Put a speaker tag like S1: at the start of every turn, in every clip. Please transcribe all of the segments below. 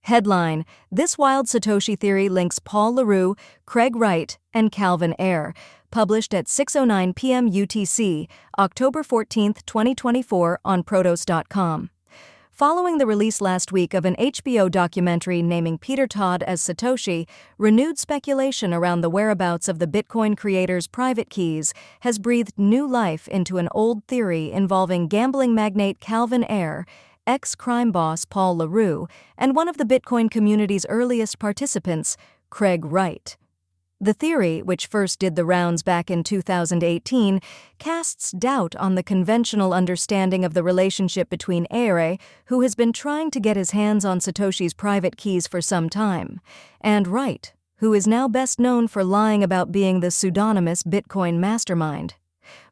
S1: Headline: This Wild Satoshi Theory Links Paul LeRoux, Craig Wright, and Calvin Ayre. Published at 6:09 p.m. UTC, October 14, 2024 on Protos.com. Following the release last week of an HBO documentary naming Peter Todd as Satoshi, renewed speculation around the whereabouts of the Bitcoin creator's private keys has breathed new life into an old theory involving gambling magnate Calvin Ayre, ex-crime boss Paul LeRoux, and one of the Bitcoin community's earliest participants, Craig Wright. The theory, which first did the rounds back in 2018, casts doubt on the conventional understanding of the relationship between Ayre, who has been trying to get his hands on Satoshi's private keys for some time, and Wright, who is now best known for lying about being the pseudonymous Bitcoin mastermind.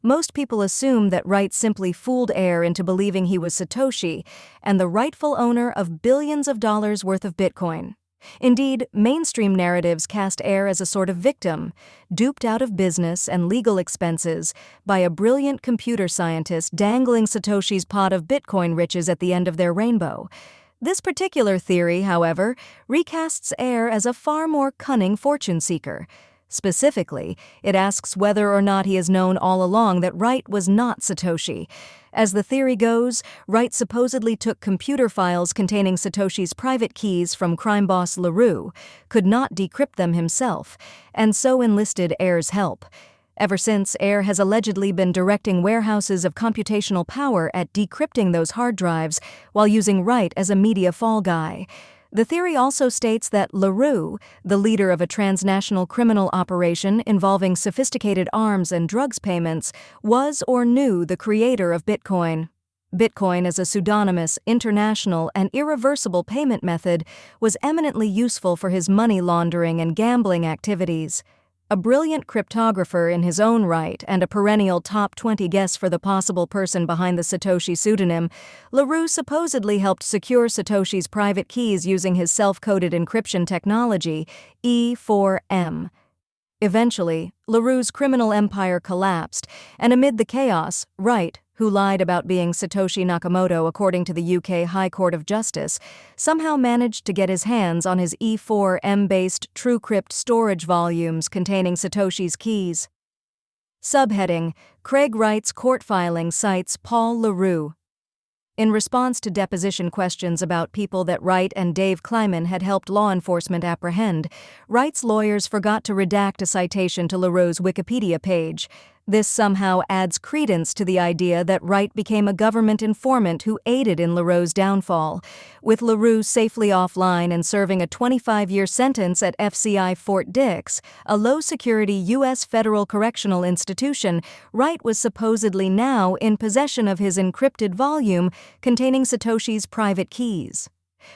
S1: Most people assume that Wright simply fooled Ayre into believing he was Satoshi and the rightful owner of billions of dollars worth of Bitcoin. Indeed, mainstream narratives cast Ayre as a sort of victim, duped out of business and legal expenses by a brilliant computer scientist dangling Satoshi's pot of Bitcoin riches at the end of their rainbow. This particular theory, however, recasts Ayre as a far more cunning fortune seeker. Specifically, it asks whether or not he has known all along that Wright was not Satoshi. As the theory goes, Wright supposedly took computer files containing Satoshi's private keys from crime boss LeRoux, could not decrypt them himself, and so enlisted Ayre's help. Ever since, Ayre has allegedly been directing warehouses of computational power at decrypting those hard drives while using Wright as a media fall guy. The theory also states that LeRoux, the leader of a transnational criminal operation involving sophisticated arms and drugs payments, was or knew the creator of Bitcoin. Bitcoin as a pseudonymous, international, and irreversible payment method was eminently useful for his money laundering and gambling activities. A brilliant cryptographer in his own right and a perennial top 20 guess for the possible person behind the Satoshi pseudonym, LeRoux supposedly helped secure Satoshi's private keys using his self-coded encryption technology, E4M. Eventually, LeRoux's criminal empire collapsed, and amid the chaos, Wright, who lied about being Satoshi Nakamoto according to the UK High Court of Justice, somehow managed to get his hands on his E4M-based TrueCrypt storage volumes containing Satoshi's keys. Subheading: Craig Wright's court filing cites Paul LeRoux. In response to deposition questions about people that Wright and Dave Kleiman had helped law enforcement apprehend, Wright's lawyers forgot to redact a citation to LeRoux's Wikipedia page. This somehow adds credence to the idea that Wright became a government informant who aided in LeRoux's downfall. With LeRoux safely offline and serving a 25-year sentence at FCI Fort Dix, a low-security U.S. federal correctional institution, Wright was supposedly now in possession of his encrypted volume containing Satoshi's private keys.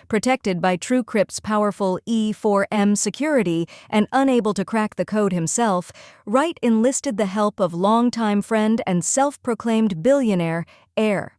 S1: Protected by TrueCrypt's powerful E4M security and unable to crack the code himself, Wright enlisted the help of longtime friend and self-proclaimed billionaire Ayre.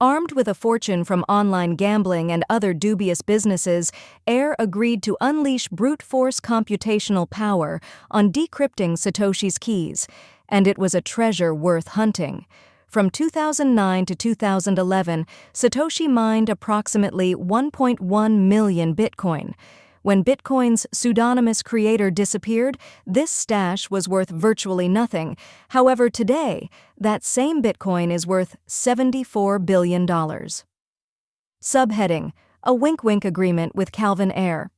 S1: Armed with a fortune from online gambling and other dubious businesses, Ayre agreed to unleash brute force computational power on decrypting Satoshi's keys, and it was a treasure worth hunting. From 2009 to 2011, Satoshi mined approximately 1.1 million Bitcoin. When Bitcoin's pseudonymous creator disappeared, this stash was worth virtually nothing. However, today, that same Bitcoin is worth $74 billion. Subheading: A wink-wink agreement with Calvin Ayre.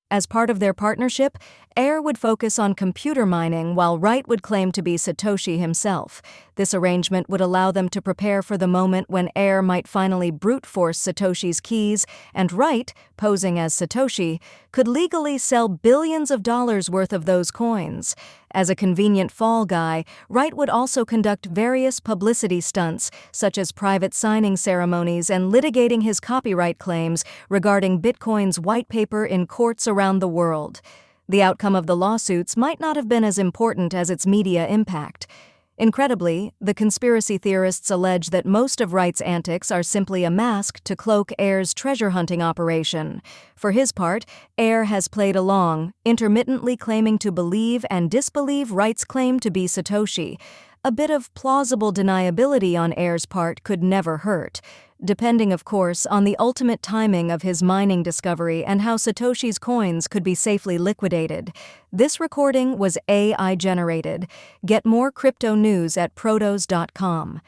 S1: As part of their partnership, Ayre would focus on computer mining while Wright would claim to be Satoshi himself. This arrangement would allow them to prepare for the moment when Ayre might finally brute force Satoshi's keys, and Wright, posing as Satoshi, could legally sell billions of dollars worth of those coins. As a convenient fall guy, Wright would also conduct various publicity stunts, such as private signing ceremonies and litigating his copyright claims regarding Bitcoin's white paper in courts around the world. The outcome of the lawsuits might not have been as important as its media impact. Incredibly, the conspiracy theorists allege that most of Wright's antics are simply a mask to cloak Ayre's treasure hunting operation. For his part, Ayre has played along, intermittently claiming to believe and disbelieve Wright's claim to be Satoshi, A bit of plausible deniability on Ayre's part could never hurt, depending, of course, on the ultimate timing of his mining discovery and how Satoshi's coins could be safely liquidated. This recording was AI generated. Get more crypto news at protos.com.